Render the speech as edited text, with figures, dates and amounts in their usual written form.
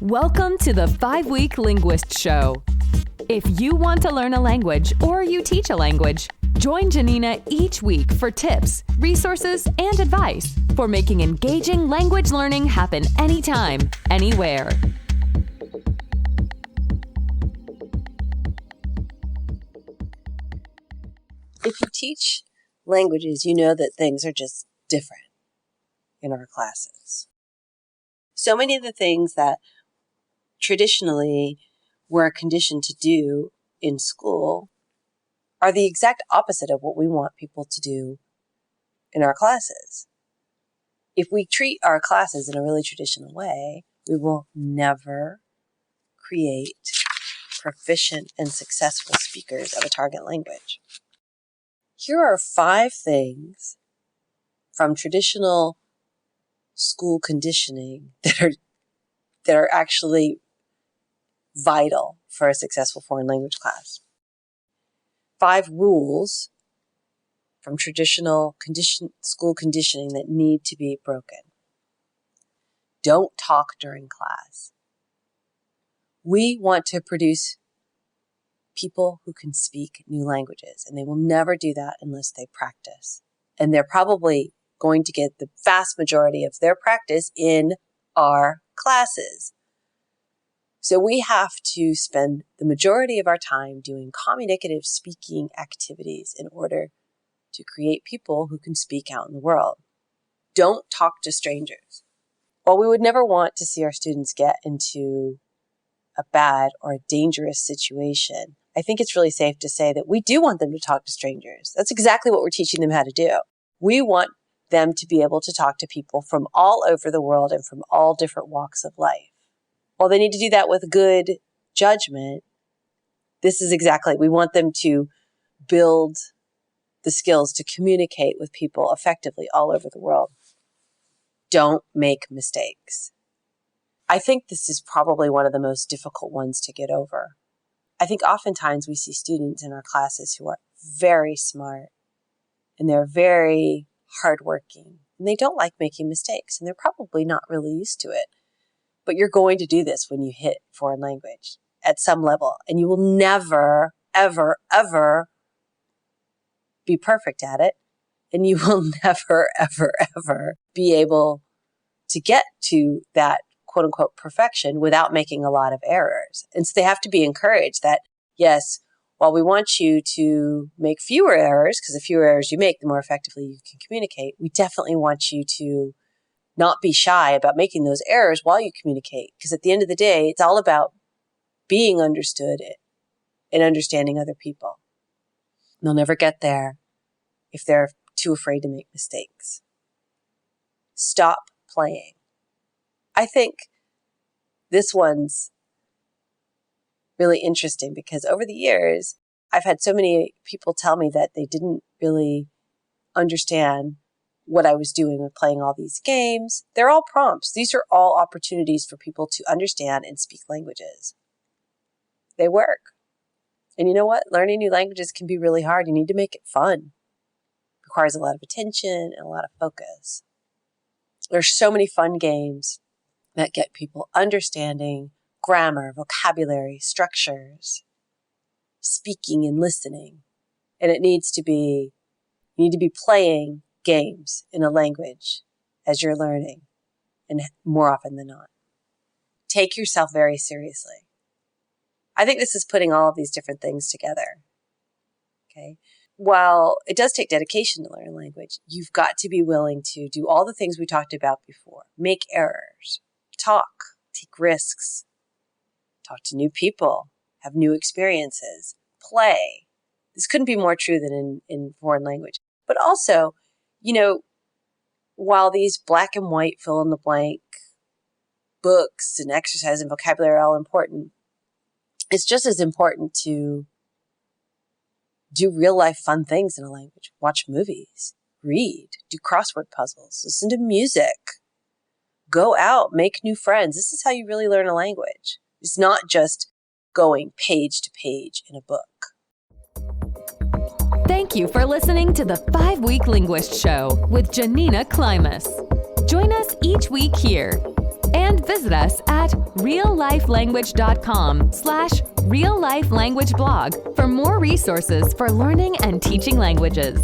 Welcome to the Five-Week Linguist Show. If you want to learn a language or you teach a language, join Janina each week for tips, resources, and advice for making engaging language learning happen anytime, anywhere. If you teach languages, you know that things are just different in our classes. So many of the things that traditionally we're conditioned to do in school are the exact opposite of what we want people to do in our classes. If we treat our classes in a really traditional way, we will never create proficient and successful speakers of a target language. Here are 5 things from traditional school conditioning that are actually vital for a successful foreign language class. 5 rules from traditional school conditioning that need to be broken. Don't talk during class. We want to produce people who can speak new languages, and they will never do that unless they practice. And they're probably going to get the vast majority of their practice in our classes. So we have to spend the majority of our time doing communicative speaking activities in order to create people who can speak out in the world. Don't talk to strangers. While we would never want to see our students get into a bad or a dangerous situation, I think it's really safe to say that we do want them to talk to strangers. That's exactly what we're teaching them how to do. We want them to be able to talk to people from all over the world and from all different walks of life. While they need to do that with good judgment, this is exactly, we want them to build the skills to communicate with people effectively all over the world. Don't make mistakes. I think this is probably one of the most difficult ones to get over. I think oftentimes we see students in our classes who are very smart and they're very hardworking and they don't like making mistakes and they're probably not really used to it. But you're going to do this when you hit foreign language at some level, and you will never, ever, ever be perfect at it. And you will never, ever, ever be able to get to that quote unquote perfection without making a lot of errors. And so they have to be encouraged that, yes, while we want you to make fewer errors, because the fewer errors you make, the more effectively you can communicate, we definitely want you to not be shy about making those errors while you communicate. Because at the end of the day, it's all about being understood and understanding other people. And they'll never get there if they're too afraid to make mistakes. Stop playing. I think this one's really interesting because over the years, I've had so many people tell me that they didn't really understand what I was doing with playing all these games. They're all prompts. These are all opportunities for people to understand and speak languages. They work. And you know what? Learning new languages can be really hard. You need to make it fun. It requires a lot of attention and a lot of focus. There's so many fun games that get people understanding grammar, vocabulary, structures, speaking and listening. And you need to be playing games in a language as you're learning, and more often than not. Take yourself very seriously. I think this is putting all of these different things together. Okay. While it does take dedication to learn a language, you've got to be willing to do all the things we talked about before. Make errors, talk, take risks, talk to new people, have new experiences, play. This couldn't be more true than in foreign language. But also, you know, while these black and white fill in the blank books and exercise and vocabulary are all important, it's just as important to do real life fun things in a language. Watch movies, read, do crossword puzzles, listen to music, go out, make new friends. This is how you really learn a language. It's not just going page to page in a book. Thank you for listening to the Five-Week Linguist Show with Janina Klimas. Join us each week here. And visit us at reallifelanguage.com/reallifelanguageblog for more resources for learning and teaching languages.